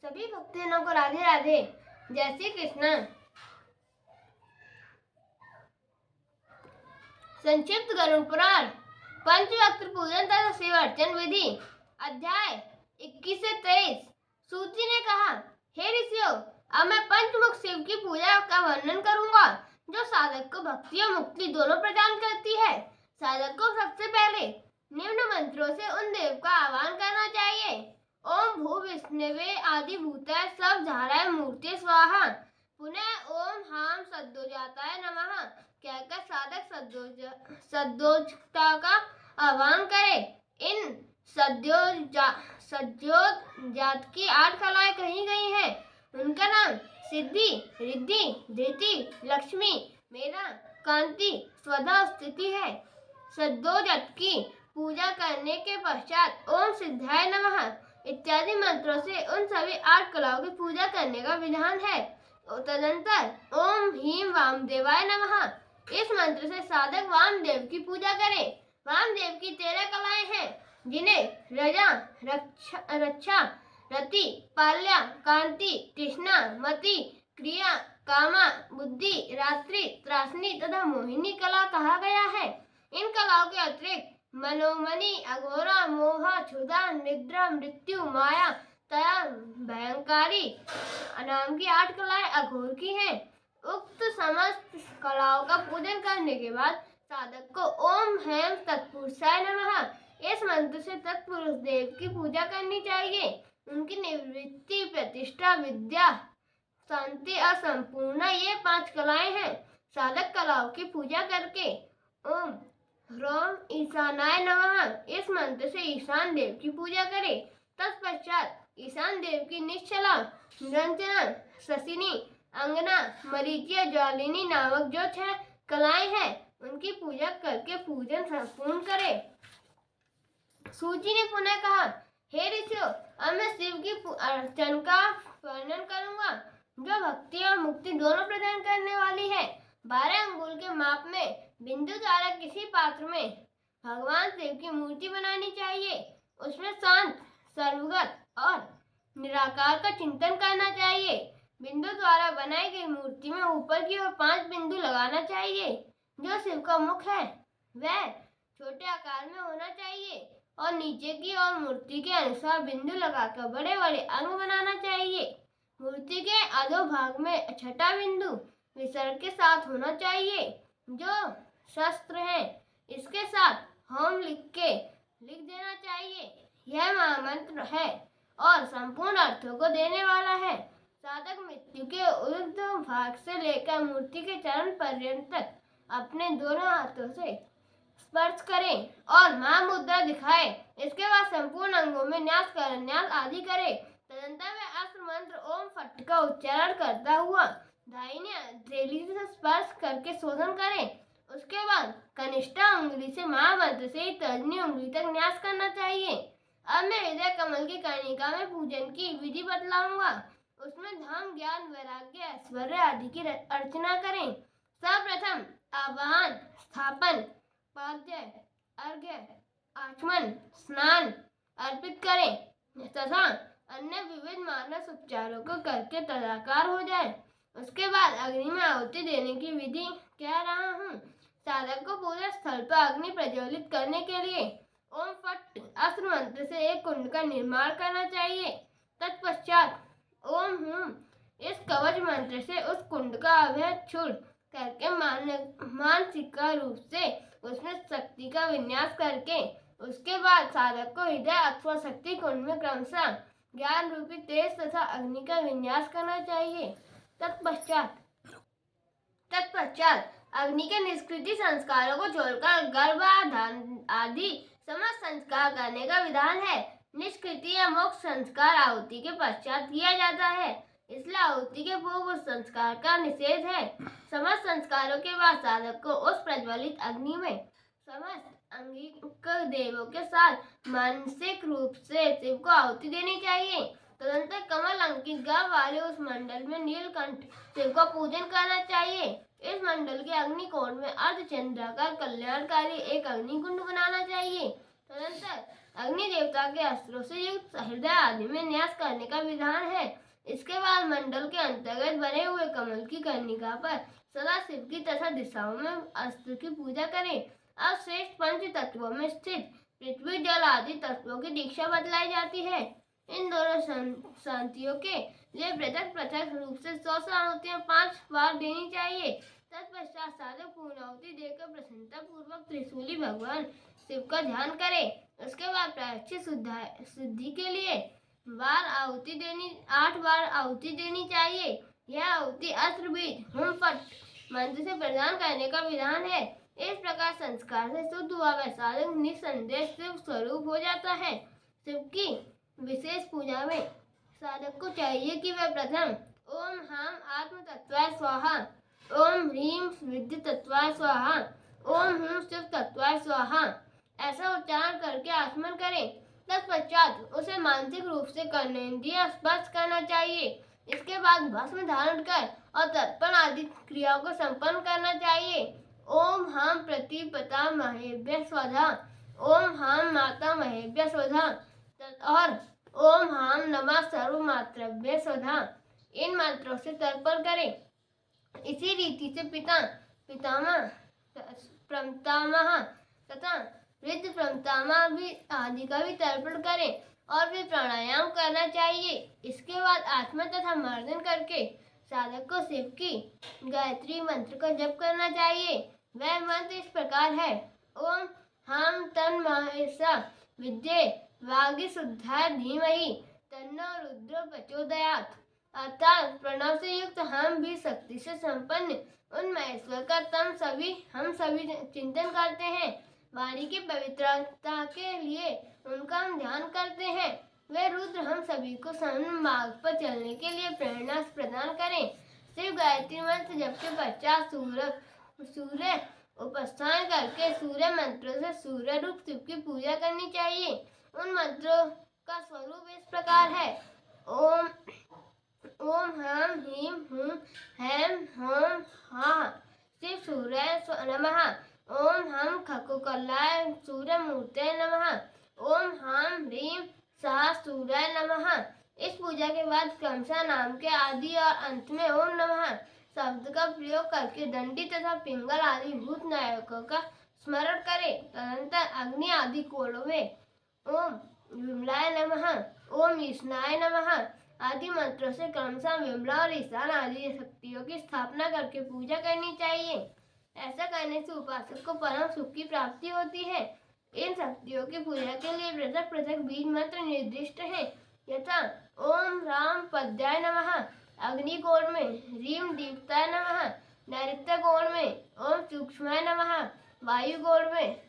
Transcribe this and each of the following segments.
सभी भक्तजनों को राधे राधे। जय श्री कृष्ण। संक्षिप्त गरुड़ पुराण पंचवक्त्र पूजन तथा शिव अर्चन विधि अध्याय 21 से 23। सूची ने कहा, हे ऋषियों, अब मैं पंचमुख शिव की पूजा का वर्णन करूंगा जो साधक को भक्ति और मुक्ति दोनों प्रदान करती है। साधक को सबसे पहले निम्न मंत्रों से उन देव का आह्वान करना चाहिए। ओम भू विष्णवे आदि भूताय सब धाराय मूर्ति स्वाहा। पुनः ओम हाम सद्योजाताय नमः कहकर साधक सद्योजता का आह्वान करे। इन सद्योजात की 8 कलाएं कही गई हैं। उनका नाम सिद्धि, रिद्धि, धृति, लक्ष्मी, मेरा, कांति, स्वधा, स्थिति है। सद्योजात की पूजा करने के पश्चात ओम सिद्धाय नमः इत्यादि मंत्रों से उन सभी 8 कलाओं की पूजा करने का विधान है। तदंतर ओम ह्रीं वामदेवाय नमः इस मंत्र से साधक वामदेव की पूजा करे। वामदेव की 13 कलाएं हैं, जिन्हें रजा, रक्षा, रति, पाल्या, कांति, तृष्णा, मति, क्रिया, कामा, बुद्धि, रात्रि, त्रासनी तथा मोहिनी कला कहा गया है। इन कलाओं के अतिरिक्त मनोमणि, अघोरा, मोह, क्षुधा, निद्रा, मृत्यु, माया, तया, भयंकारी नाम की 8 कलाएं अघोर की हैं। उक्त समस्त कलाओं का पूजन करने के बाद साधक को ओम हेम तत्पुरुषाय नमः इस मंत्र से तत्पुरुष देव की पूजा करनी चाहिए। उनकी निवृत्ति, प्रतिष्ठा, विद्या, शांति और संपूर्ण ये 5 कलाएं हैं। साधक कलाओं की पूजा करके ओम ह्रौम ईशानाय नमः इस मंत्र से ईशान देव की पूजा करे। तत्पश्चात ईशान देव की निश्चला, निरंजना, शशिनी, अंगना, मरीचिया, ज्वालिनी नामक जो 6 कलाएं हैं, उनकी पूजा करके पूजन संपूर्ण करे। सूची ने पुनः कहा, हे ऋषियों, अब मैं शिव की अर्चन का वर्णन करूंगा जो भक्ति और मुक्ति दोनों प्रदान करने वाली है। 12 अंगुल के माप में बिंदु द्वारा किसी पात्र में भगवान शिव की मूर्ति बनानी चाहिए। उसमें शांत, सर्वगत और निराकार का चिंतन करना चाहिए। बिंदु द्वारा बनाई गई मूर्ति में ऊपर की ओर 5 बिंदु लगाना चाहिए। जो शिव का मुख है वह छोटे आकार में होना चाहिए और नीचे की ओर मूर्ति के अनुसार बिंदु लगाकर बड़े बड़े अंग बनाना चाहिए। मूर्ति के अधोभाग में 6ठा बिंदु विसर्ग के साथ होना चाहिए जो शस्त्र है। इसके साथ होम लिख देना चाहिए। यह महामंत्र है और संपूर्ण अर्थों को देने वाला है। साधक मृत्यु के ऊर्ध्व भाग से लेकर मूर्ति के चरण पर्यंत तक अपने दोनों हाथों से स्पर्श करें और महामुद्रा दिखाए। इसके बाद संपूर्ण अंगों में न्यास आदि करे। तदंतर वह अस्त्र मंत्र ओम फट का उच्चारण करता हुआ दाहिनी हथेली से स्पर्श करके शोधन करे। उसके बाद कनिष्ठा उंगली से महामंत्र से तर्जनी उंगली तक न्यास करना चाहिए। अब मैं हृदय कमल की कर्णिका में पूजन की विधि बतलाऊंगा। उसमें धर्म, ज्ञान, वैराग्य, ऐश्वर्य आदि की अर्चना करें। सर्वप्रथम आवाहन, स्थापन, पाद्य, अर्घ्य, आचमन, स्नान अर्पित करें तथा अन्य विविध मानस उपचारों को करके तदाकार हो जाए। उसके बाद अग्नि में आहुति देने की विधि कह रहा हूँ। साधक को पूजा स्थल पर अग्नि प्रज्वलित करने के लिए ओम फट अस्त्र मंत्र से एक कुंड का निर्माण करना चाहिए। तत्पश्चात ओम हूम इस कवच मंत्र से उस कुंड का अभेद छूड़ करके मानसिक रूप से उसमें शक्ति का विन्यास करके उसके बाद साधक को हृदय अथवा शक्ति कुंड में क्रमशः ज्ञान रूपी तेज तथा अग्नि का विन्यास करना चाहिए। तत्पश्चात अग्नि के निष्कृति संस्कारों को छोड़कर गर्भाधान आदि समस्त संस्कार करने का विधान है। निष्कृति या मोक्ष संस्कार आहुति के पश्चात किया जाता है, इसलिए आहुति के पूर्व उस संस्कार का निषेध है। समस्त संस्कारों के बाद साधक को उस प्रज्वलित अग्नि में समस्त अंगिक देवों के साथ मानसिक रूप से शिव को आहुति देनी चाहिए। तदंतर कमल अंकित गर्भ वाले उस मंडल में नीलकंठ शिव का पूजन करना चाहिए। इस मंडल के अग्निकोण में अर्धचंद्राकार कल्याणकारी एक अग्निकुंड बनाना चाहिए। तदंतर अग्नि देवता के अस्त्रों से युक्त हृदय आदि में न्यास करने का विधान है। इसके बाद मंडल के अंतर्गत बने हुए कमल की कर्णिका पर सदा शिव की तथा दिशाओं में अस्त्र की पूजा करें। अब श्रेष्ठ पंच तत्वों में स्थित पृथ्वी जल आदि तत्वों की दीक्षा बतलाई जाती है। इन दोनों शांतियों के लिए पृथक पृथक रूप से 100 आहुतियां 5 बार देनी चाहिए। तत्पश्चात साधक पूर्णाहुति देकर प्रसन्नता पूर्वक त्रिशूली भगवान शिव का ध्यान करें। उसके बाद प्रायश्चित सिद्धि के लिए 8 बार आहुति देनी चाहिए। यह आहुति अस्त्र बीज हुम फट मंत्र से प्रदान करने का विधान है। इस प्रकार संस्कार से शुद्ध हुआ वह साधक निसंदेह शिव स्वरूप हो जाता है। शिव की विशेष पूजा में साधक को चाहिए कि वह प्रथम ओम हम आत्म तत्वाय स्वाहा, ओम ह्रीम विद्युत तत्वाय स्वाहा, ओम हुम शिव तत्वाय स्वाहा ऐसा उच्चारण करके आचमन करें। तत्पश्चात उसे मानसिक रूप से कर्णेंद्रिय स्पर्श करना चाहिए। इसके बाद भस्म धारण कर और तर्पण आदि क्रियाओं को संपन्न करना चाहिए। ओम हम प्रतिपता महेभ्य स्वधा, ओम हम माता महेभ्य स्वधा और ओम हम नमः सर्वमात्रभ्य स्वधा इन मंत्रों से तर्पण करें। इसी रीति से पितामह प्रमतामह तथा वृद्ध प्रमतामह भी आदि का भी तर्पण करें और फिर प्राणायाम करना चाहिए। इसके बाद आत्मा तथा मर्दन करके साधक को शिव की गायत्री मंत्र का जप करना चाहिए। वह मंत्र इस प्रकार है। ओम हम तन्महेशा विद्ये वागीशुद्धाय धीमहि तन्नो रुद्रो प्रचोदयात्। अर्थात प्रणव से युक्त हम भी शक्ति से संपन्न उन महेश्वर का हम सभी चिंतन करते हैं। वाणी की पवित्रता के लिए उनका हम ध्यान करते हैं। वे रुद्र हम सभी को सन्मार्ग पर चलने के लिए प्रेरणा प्रदान करें। शिव गायत्री मंत्र जप के पश्चात सूर्य उपस्थान करके सूर्य मंत्रों से सूर्य रूप शिव की पूजा करनी चाहिए। उन मंत्रों का स्वरूप इस प्रकार है। ओम हम ह्रीम हुम हैम होम हा शिव सूर्य नमः। ओम हम खकुकलाय सूर्य मूर्ते नमः। ओम हम ह्रीम सहा सूर्य नमः। इस पूजा के बाद क्रमशः नाम के आदि और अंत में ओम नमः शब्द का प्रयोग करके दंडी तथा पिंगल आदि भूत नायकों का स्मरण करें। तदंतर अग्नि आदि कोड़ों में ओम विमलाय नमः, ओम ईशानाय नमः आदि मंत्रों से क्रमशः विमला और ईशान आदि शक्तियों की स्थापना करके पूजा करनी चाहिए। ऐसा करने से उपासक को परम सुख की प्राप्ति होती है। इन शक्तियों की पूजा के लिए पृथक पृथक बीज मंत्र निर्दिष्ट हैं, यथा ओम राम पद्याय नमः अग्निकोण में, ह्रीम दीप्ताय नमः नैऋत्य कोण में, ओम सूक्ष्माय नमः वायुकोण में,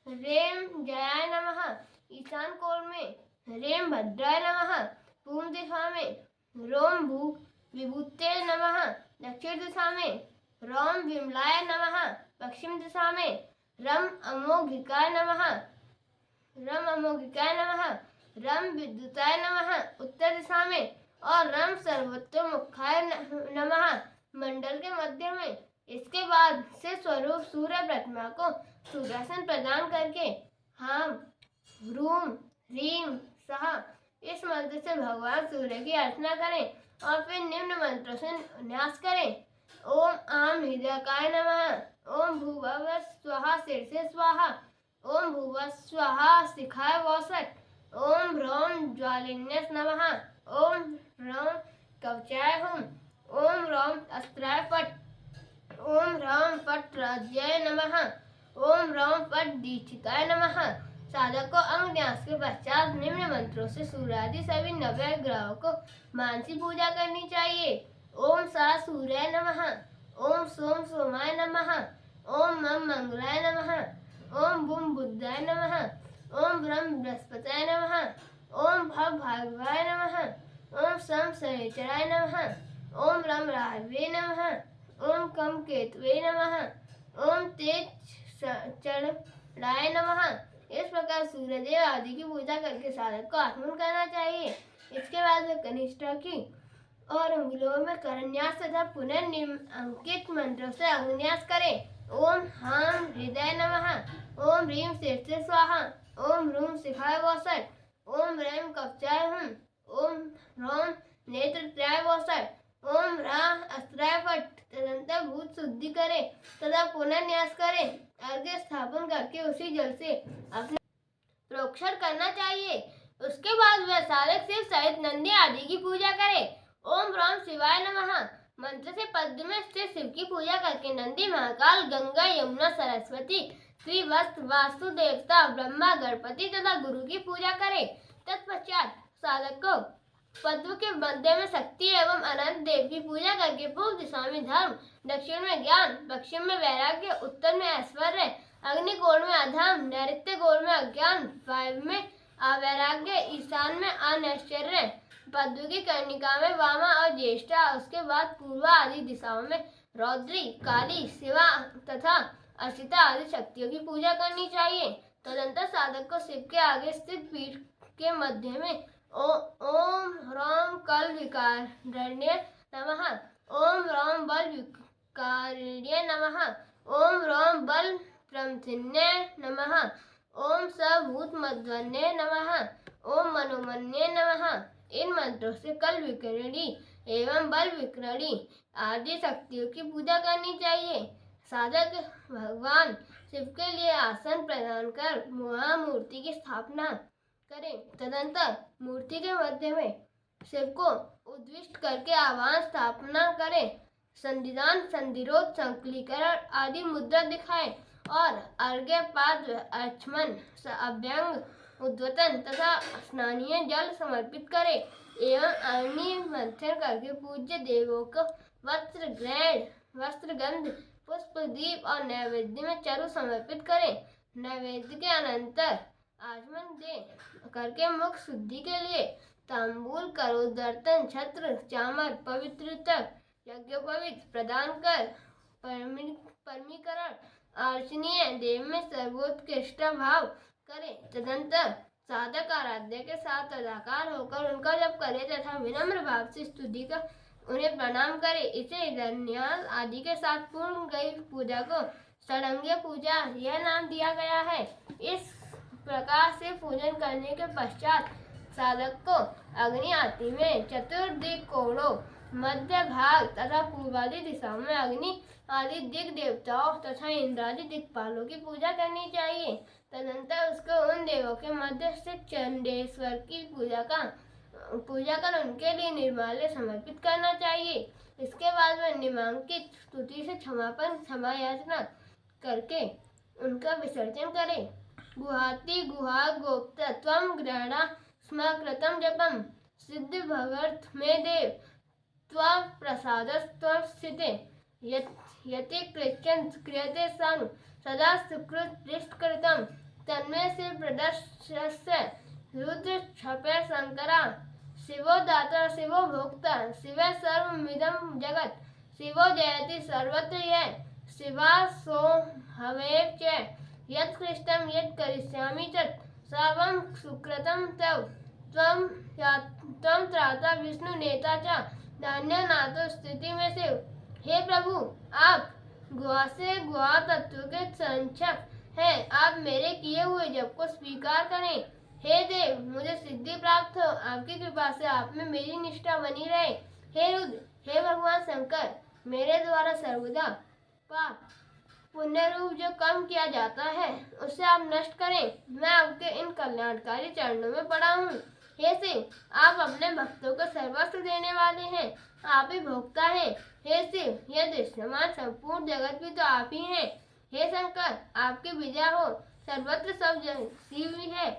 रेम जयाय नमः ईशान कोण में, रेम भद्राय नमः पूर्व दिशा में, रोम भू विभूते नमः दक्षिण दिशा में, रोम विमलाय नमः पश्चिम दिशा में, रम अमोघिकाय नमः रम विद्युताय नमः उत्तर दिशा में और रम सर्वतोमुखाय नमः मंडल के मध्य में। इसके बाद से स्वरूप सूर्य प्रतिमा को सूर्यासन प्रदान करके हम ह्रूम ह्रीम सहा इस मंत्र से भगवान सूर्य की अर्चना करें और फिर निम्न मंत्रों से न्यास करें। ओम आम हृदयकाय नमः, ओम भूभव स्वाहा शीर्षे स्वाहा, ओम भूव स्वाहा शिखाय वसट, ओम ह्रौम ज्वालिन्यस नमः, ओम ह्रौम कवचाय हुम, ओम ह्रौम अस्त्राय फट, ओम ह्रौम फट राज्याय नमः, ओम ह्रौम फट दीक्षिताय नमः। साधक को अंग न्यास के पश्चात निम्न मंत्रों से सूर्यादि सभी 90 ग्रहों को मानसी पूजा करनी चाहिए। ओम सा सूर्याय नमः, ओम सोम सोमाय नमः, ओम मम मंगलाय नमः, ओम बुम बुद्धाय नमः, ओम ब्रह्म बृहस्पताय नमः, ओम भव भार्गवाय नमः, ओम सम शनिचराय नमः, ओम रम राहवे नमः, ओम कम केतवे नमः, ओम तेज चढ़ाय नमः। इस प्रकार सूर्यदेव आदि की पूजा करके साधक को आचमन करना चाहिए। इसके बाद वे कनिष्ठा की और उंगलियों में करन्यास तथा पुनर्निम्नलिखित मंत्रों से अंगन्यास करें। ओम हम हृदय नमः, ओम ह्रीम शीर्षे स्वाहा, ओम ह्रूम शिखाय वौसट, ओम ह्रैम कवचाय हुम, ओम ह्रौम नेत्रत्राय वौसट, ओम ह्रां अस्त्राय फट। तदंतर भूत शुद्धि करे तथा पुनर्न्यास करे। अर्घ्य स्थापन करके उसी जल से अपने प्रोक्षण करना चाहिए। उसके बाद वह साधक शिव सहित नंदी आदि की पूजा करे। ओम ह्रौम शिवाय नमः मंत्र से पद्म में स्थित शिव की पूजा करके नंदी, महाकाल, गंगा, यमुना, सरस्वती, त्रिवस्त्र, वास्तु देवता, ब्रह्मा, गणपति तथा गुरु की पूजा करे। तत्पश्चात साधक को पद्म के मध्य में शक्ति एवं अनंत देव की पूजा करके पूर्व दिशा में धर्म, दक्षिण में ज्ञान, पश्चिम में वैराग्य, उत्तर में ऐश्वर्य, अग्निकोण में अधर्म, नैऋत्य कोण में अज्ञान, वायव्य में अवैराग्य, ईशान में अनैश्वर्य, पद्म की कर्णिका में वामा और ज्येष्ठा, उसके बाद पूर्वा आदि दिशाओं में रौद्री, काली, शिवा तथा असिता आदि शक्तियों की पूजा करनी चाहिए। तदंतर साधक को शिव के आगे स्थित पीठ के मध्य में ओम ह्रौम कल विकारण्य नमः, ओम ह्रौम बल विकार्य नमः, ओम ह्रौम बल प्रमथिन्ये नमः, ओम सभूत मध्वन्ये नमः, ओम मनोमन्ये नमः। इन मंत्रों से कल विकरणी एवं बल विकरणी आदि शक्तियों की पूजा करनी चाहिए। साधक भगवान शिव के लिए आसन प्रदान कर महामूर्ति की स्थापना करें। तदंतर मूर्ति के मध्य में शिव को उद्विष्ट करके आवाहन स्थापना करें। संधिदान, संधिरोध, संकलीकरण आदि मुद्रा दिखाएं और अर्घ्य, पाद्य, अर्चमन, अभ्यंग, उद्वतन तथा स्नानीय जल समर्पित करें एवं अग्नि मंथन करके पूज्य देवों को वस्त्र ग्रहण, वस्त्र गंध, पुष्प, दीप और नैवेद्य में चरु समर्पित करें। नैवेद्य के अनंतर आचमन दे करके मुख शुद्धि के लिए तांबूल, करोड़, दर्तन, छत्र, चामर, पवित्र यज्ञोपवीत प्रदान कर परमीकरण अर्चनीय देव में सर्वोत्कृष्ट भाव करे। तदंतर साधक आराध्य के साथ अदाकार होकर उनका जप करे तथा विनम्र भाव से स्तुति कर उन्हें प्रणाम करे। इसे धन्यवाद आदि के साथ पूर्ण गई पूजा को षडंग पूजा यह नाम दिया गया है। इस प्रकार से पूजन करने के पश्चात साधक को अग्नि आरती में चतुर्दिक कोणों, मध्य भाग तथा पूर्वादि दिशाओं में अग्नि आदि दिक देवताओं तथा इंद्रादि दिक्पालों की पूजा करनी चाहिए। तदंतर उसको उन देवों के मध्य से चंडेश्वर की पूजा कर उनके लिए निर्माल्य समर्पित करना चाहिए। इसके बाद वह निम्नांकित स्तुति से क्षमा याचना करके उनका विसर्जन करे। गुहाति गुहा गोप्ता त्वं ग्रहणा स्म कृतं जपम सिद्ध भगर्थ में देव त्वा प्रसादस्त्व स्थिते यति कृत्यं क्रियते सानु सदा सुकृत दृष्टकृतं तन्मे से प्रदर्शस्य रुद्र क्षपे शंकरा शिवो दाता शिवो भोक्ता शिवे सर्वमिदं जगत् शिवो जयति सर्वत्र यः शिवा सो हवेव च यत्कृष्टं यत् करिष्यामि तत् सर्वं सुकृतं तव त्वं त्राता विष्णु नेता च धन्यनाथो स्थिति में से। हे प्रभु, आप गुहा से गुहा तत्व के संरक्षक हैं। आप मेरे किए हुए जप को स्वीकार करें। हे देव, मुझे सिद्धि प्राप्त हो। आपकी कृपा से आप में मेरी निष्ठा बनी रहे। हे रुद्र, हे भगवान शंकर, मेरे द्वारा सर्वदा पाप पुण्य रूप जो कर्म किया जाता है उसे आप नष्ट करें। मैं आपके इन कल्याणकारी चरणों में पड़ा हूँ। हे शिव, आप अपने भक्तों को सर्वस्व देने वाले हैं। आप ही भोक्ता हैं। हे शिव, यह दृश्यमान संपूर्ण जगत भी तो आप ही हैं। हे शंकर, आपकी विजय हो। सर्वत्र सब शिव है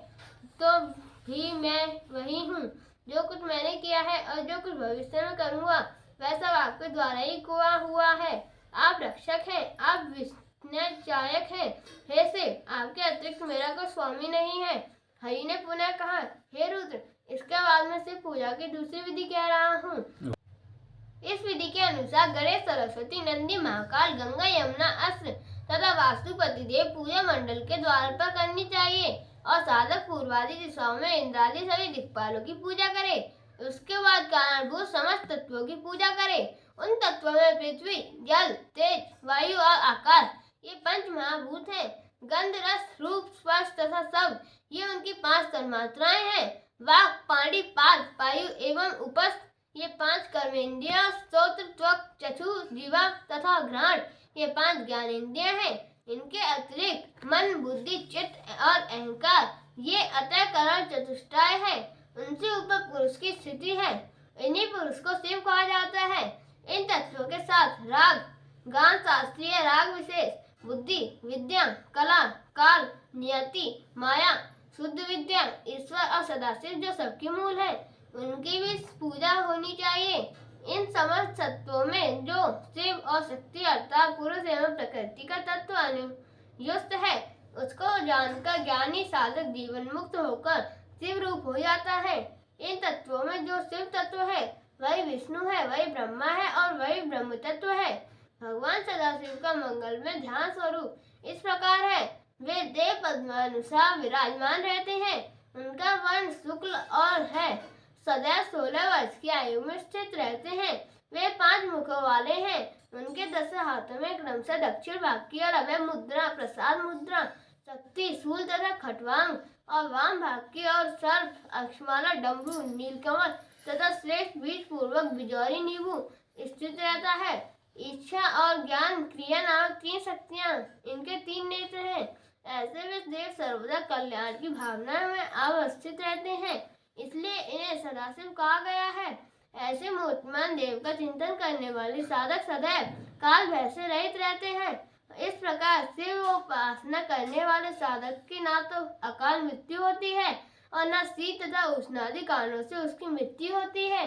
तो भी मैं वही हूँ। जो कुछ मैंने किया है और जो कुछ भविष्य में करूँगा वह सब आपके द्वारा ही हुआ है। आप रक्षक हैं, आप विस्मयजायक हैं। हे शिव, आपके अतिरिक्त मेरा कोई स्वामी नहीं है। हरि ने पुनः कहा, हे रुद्र, इसके बाद में से पूजा की दूसरी विधि कह रहा हूँ। इस विधि के अनुसार गणेश, सरस्वती, नंदी, महाकाल, गंगा, यमुना, अस्त्र तथा वास्तुपति देव पूजा मंडल के द्वार पर करनी चाहिए और साधक पूर्वादि दिशाओं में इंद्रादि सभी दिक्पालों की पूजा करे। उसके बाद कारणभूत समस्त तत्वों की पूजा करे। उन तत्वों में पृथ्वी, जल, तेज, वायु और आकाश ये पंच महाभूत हैं। गंध, रस, रूप, स्पर्श तथा शब्द, ये उनकी 5 तन्मात्राएं हैं। वाक, पाणी, पाद, पायु एवं उपस्थ, ये 5 कर्मेंद्रियां। श्रोत्र, त्वक, चक्षु, जीवा तथा घ्राण, ये 5 ज्ञानेंद्रियां हैं। इनके अतिरिक्त मन, बुद्धि, चित्त और अहंकार, ये अंतःकरण चतुष्टय है। उनसे ऊपर पुरुष की स्थिति है। इन्हीं पुरुष को शिव कहा जाता है। इन तत्वों के साथ राग, गान, शास्त्रीय राग विशेष, बुद्धि, विद्या, कला, काल, नियति, माया, शुद्ध विद्या, ईश्वर और सदाशिव जो सबके मूल है, उनकी भी पूजा होनी चाहिए। इन समस्त तत्वों में जो शिव और शक्ति अर्थात पुरुष एवं प्रकृति का तत्व अनुयुक्त है, उसको जानकर ज्ञानी साधक जीवन मुक्त होकर शिव रूप हो जाता है। इन तत्वों में जो शिव तत्व है वही विष्णु है, वही ब्रह्मा है और वही ब्रह्म तत्व है। भगवान सदाशिव का मंगल में ध्यान स्वरूप इस प्रकार है। वे देव पद्मानुसार विराजमान रहते हैं। उनका वर्ण शुक्ल और है। सदैव 16 वर्ष की आयु में स्थित रहते हैं। वे 5 मुखों वाले हैं। उनके 10 हाथों में क्रमशः दक्षिण भाग की और अभय मुद्रा, प्रसाद मुद्रा, शक्ति, शूल तथा खटवांग और वाम भाग की और सर्प, अक्षमाला, डमरू, नीलकमल तथा श्रेष्ठ बीज पूर्वक बिजौरी नींबू स्थित रहता है। इच्छा और ज्ञान क्रिया नामक 3 शक्तियां इनके 3 नेत्र हैं। ऐसे वे देव सर्वदा कल्याण की भावना में अवस्थित रहते हैं, इसलिए इन्हें सदाशिव कहा गया है। ऐसे मूर्तिमान देव का चिंतन करने वाले साधक सदैव काल भय से रहित रहते हैं। इस प्रकार शिव उपासना करने वाले साधक की ना तो अकाल मृत्यु होती है और न शीत तथा उष्णादि कारणों से उसकी मृत्यु होती है।